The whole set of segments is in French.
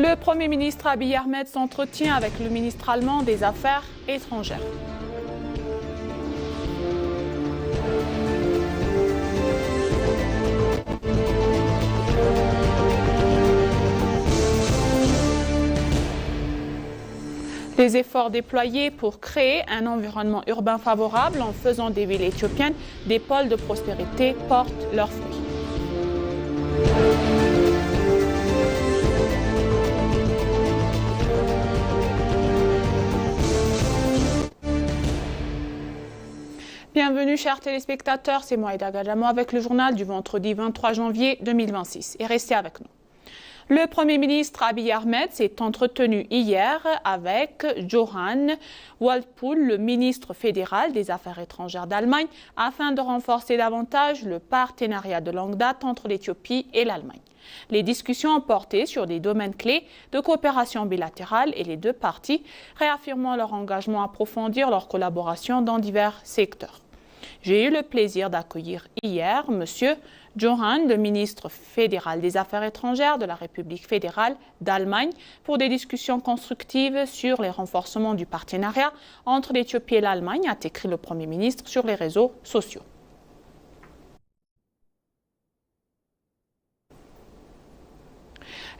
Le Premier ministre Abiy Ahmed s'entretient avec le ministre allemand des Affaires étrangères. Les efforts déployés pour créer un environnement urbain favorable en faisant des villes éthiopiennes des pôles de prospérité portent leurs fruits. Bienvenue chers téléspectateurs, c'est moi Aïda Gadjamo avec le journal du vendredi 23 janvier 2026 et restez avec nous. Le Premier ministre Abiy Ahmed s'est entretenu hier avec Johann Wadephul, le ministre fédéral des Affaires étrangères d'Allemagne, afin de renforcer davantage le partenariat de longue date entre l'Éthiopie et l'Allemagne. Les discussions ont porté sur des domaines clés de coopération bilatérale et les deux parties réaffirmant leur engagement à approfondir leur collaboration dans divers secteurs. J'ai eu le plaisir d'accueillir hier M. Johann, le ministre fédéral des Affaires étrangères de la République fédérale d'Allemagne, pour des discussions constructives sur les renforcements du partenariat entre l'Éthiopie et l'Allemagne, a écrit le Premier ministre sur les réseaux sociaux.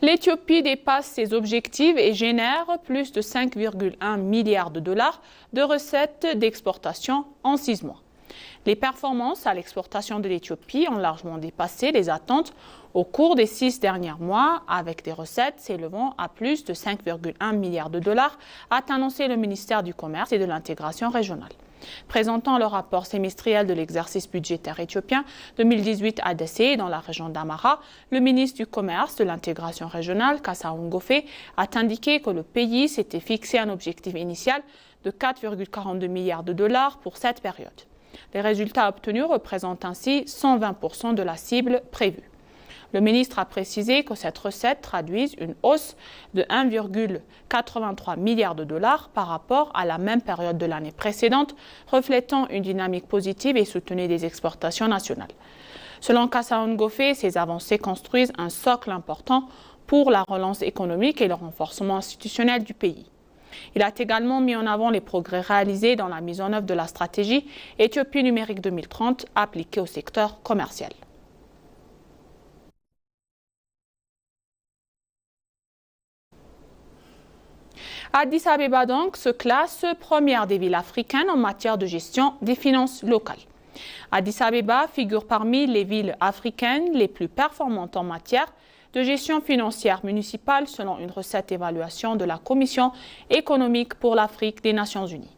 L'Éthiopie dépasse ses objectifs et génère plus de 5,1 milliards de dollars de recettes d'exportation en 6 mois. Les performances à l'exportation de l'Éthiopie ont largement dépassé les attentes au cours des 6 derniers mois, avec des recettes s'élevant à plus de 5,1 milliards de dollars, a annoncé le ministère du Commerce et de l'Intégration régionale. Présentant le rapport semestriel de l'exercice budgétaire éthiopien 2018 à Dessé, dans la région d'Amara, le ministre du Commerce et de l'Intégration régionale, Kasaoun Gofé, a indiqué que le pays s'était fixé un objectif initial de 4,42 milliards de dollars pour cette période. Les résultats obtenus représentent ainsi 120% de la cible prévue. Le ministre a précisé que cette recette traduise une hausse de 1,83 milliard de dollars par rapport à la même période de l'année précédente, reflétant une dynamique positive et soutenue des exportations nationales. Selon Kasaoun Gofé, ces avancées construisent un socle important pour la relance économique et le renforcement institutionnel du pays. Il a également mis en avant les progrès réalisés dans la mise en œuvre de la stratégie Éthiopie numérique 2030 appliquée au secteur commercial. Addis Abeba donc se classe première des villes africaines en matière de gestion des finances locales. Addis Abeba figure parmi les villes africaines les plus performantes en matière de gestion financière municipale selon une recette évaluation de la Commission économique pour l'Afrique des Nations Unies.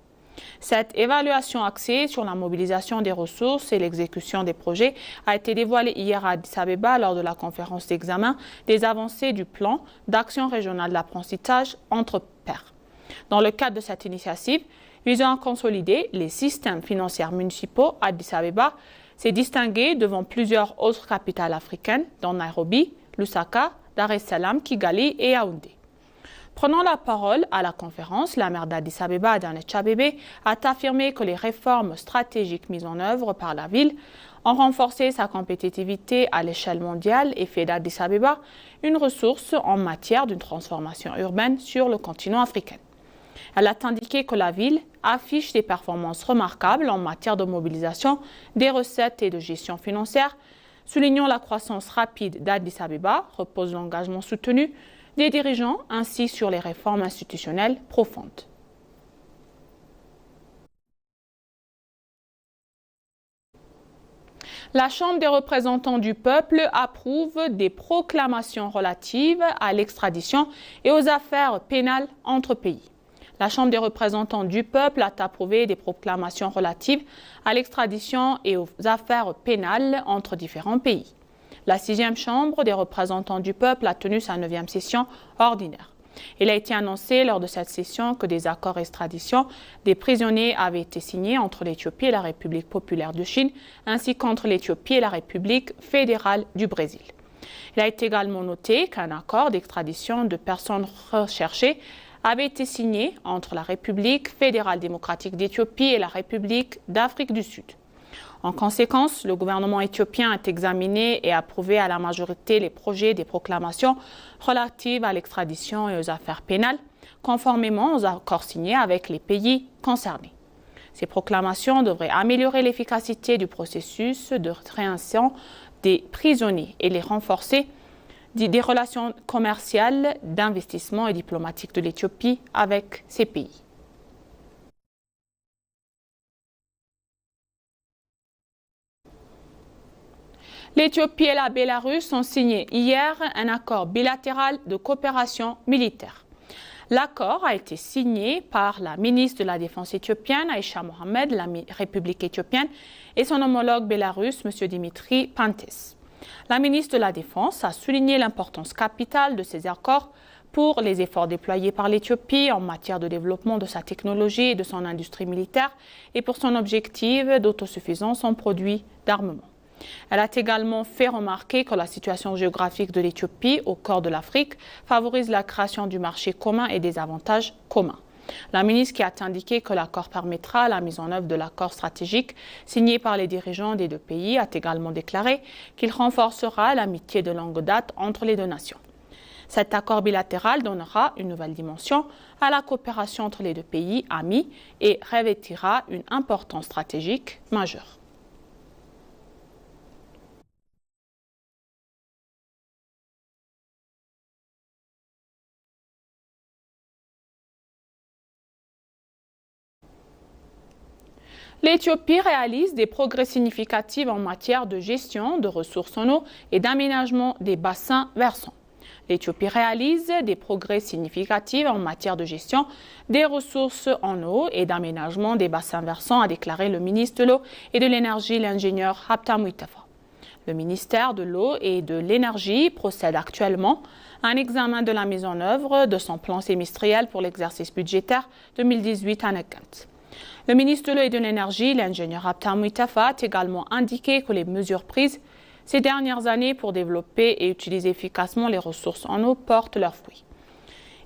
Cette évaluation axée sur la mobilisation des ressources et l'exécution des projets a été dévoilée hier à Addis Abeba lors de la conférence d'examen des avancées du plan d'action régionale de l'apprentissage entre pairs. Dans le cadre de cette initiative, visant à consolider les systèmes financiers municipaux, Addis Abeba s'est distingué devant plusieurs autres capitales africaines, dont Nairobi, Lusaka, Dar es Salaam, Kigali et Yaoundé. Prenant la parole à la conférence, la maire d'Addis Abeba, Adanecha Abebe, a affirmé que les réformes stratégiques mises en œuvre par la ville ont renforcé sa compétitivité à l'échelle mondiale et fait d'Addis Abeba une ressource en matière d'une transformation urbaine sur le continent africain. Elle a indiqué que la ville affiche des performances remarquables en matière de mobilisation des recettes et de gestion financière. Soulignant la croissance rapide d'Addis Abeba, repose l'engagement soutenu des dirigeants ainsi sur les réformes institutionnelles profondes. La Chambre des représentants du peuple approuve des proclamations relatives à l'extradition et aux affaires pénales entre pays. La Chambre des représentants du peuple a approuvé des proclamations relatives à l'extradition et aux affaires pénales entre différents pays. La 6e Chambre des représentants du peuple a tenu sa 9e session ordinaire. Il a été annoncé lors de cette session que des accords d'extradition des prisonniers avaient été signés entre l'Éthiopie et la République populaire de Chine, ainsi qu'entre l'Éthiopie et la République fédérale du Brésil. Il a été également noté qu'un accord d'extradition de personnes recherchées avait été signé entre la République fédérale démocratique d'Éthiopie et la République d'Afrique du Sud. En conséquence, le gouvernement éthiopien a examiné et approuvé à la majorité les projets des proclamations relatives à l'extradition et aux affaires pénales, conformément aux accords signés avec les pays concernés. Ces proclamations devraient améliorer l'efficacité du processus de réinsertion des prisonniers et les renforcer des relations commerciales, d'investissement et diplomatiques de l'Éthiopie avec ces pays. L'Éthiopie et la Bélarus ont signé hier un accord bilatéral de coopération militaire. L'accord a été signé par la ministre de la Défense éthiopienne, Aïcha Mohamed, de la République éthiopienne, et son homologue bélarusse, M. Dimitri Pantes. La ministre de la Défense a souligné l'importance capitale de ces accords pour les efforts déployés par l'Éthiopie en matière de développement de sa technologie et de son industrie militaire et pour son objectif d'autosuffisance en produits d'armement. Elle a également fait remarquer que la situation géographique de l'Éthiopie au cœur de l'Afrique favorise la création du marché commun et des avantages communs. La ministre qui a indiqué que l'accord permettra la mise en œuvre de l'accord stratégique signé par les dirigeants des deux pays a également déclaré qu'il renforcera l'amitié de longue date entre les deux nations. Cet accord bilatéral donnera une nouvelle dimension à la coopération entre les deux pays amis et revêtira une importance stratégique majeure. L'Éthiopie réalise des progrès significatifs en matière de gestion de ressources en eau et d'aménagement des bassins versants. L'Éthiopie réalise des progrès significatifs en matière de gestion des ressources en eau et d'aménagement des bassins versants, a déclaré le ministre de l'Eau et de l'Énergie, l'ingénieur Habtam Mustafa. Le ministère de l'Eau et de l'Énergie procède actuellement à un examen de la mise en œuvre de son plan semestriel pour l'exercice budgétaire 2018 à Nekant. Le ministre de l'Eau et de l'Énergie, l'ingénieur Habtam Mustafa, a également indiqué que les mesures prises ces dernières années pour développer et utiliser efficacement les ressources en eau portent leurs fruits.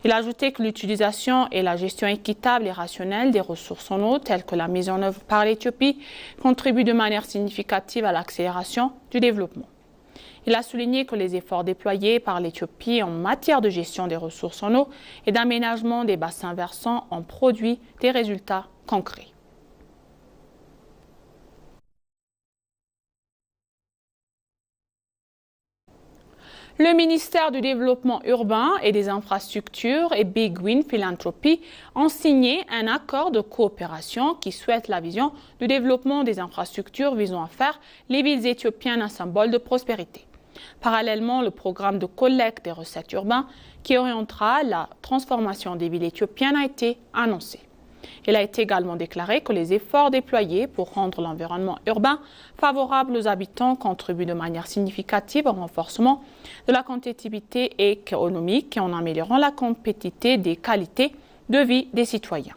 Il a ajouté que l'utilisation et la gestion équitable et rationnelle des ressources en eau, telles que la mise en œuvre par l'Éthiopie, contribuent de manière significative à l'accélération du développement. Il a souligné que les efforts déployés par l'Éthiopie en matière de gestion des ressources en eau et d'aménagement des bassins versants ont produit des résultats concrets. Le ministère du Développement urbain et des infrastructures et Big Win Philanthropy ont signé un accord de coopération qui souhaite la vision du développement des infrastructures visant à faire les villes éthiopiennes un symbole de prospérité. Parallèlement, le programme de collecte des recettes urbaines qui orientera la transformation des villes éthiopiennes a été annoncé. Il a été également déclaré que les efforts déployés pour rendre l'environnement urbain favorable aux habitants contribuent de manière significative au renforcement de la compétitivité économique et en améliorant la compétitivité des qualités de vie des citoyens.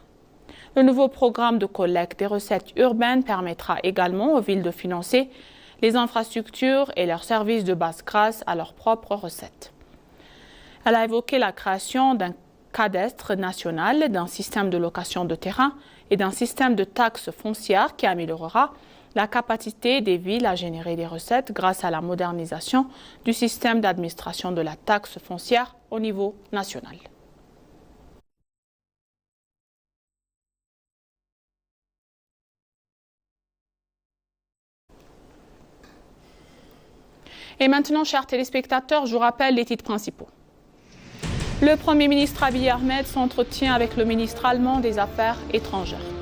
Le nouveau programme de collecte des recettes urbaines permettra également aux villes de financer les infrastructures et leurs services de base grâce à leurs propres recettes. Elle a évoqué la création d'un cadastre national, d'un système de location de terrain et d'un système de taxes foncières qui améliorera la capacité des villes à générer des recettes grâce à la modernisation du système d'administration de la taxe foncière au niveau national. Et maintenant, chers téléspectateurs, je vous rappelle les titres principaux. Le Premier ministre Abiy Ahmed s'entretient avec le ministre allemand des Affaires étrangères.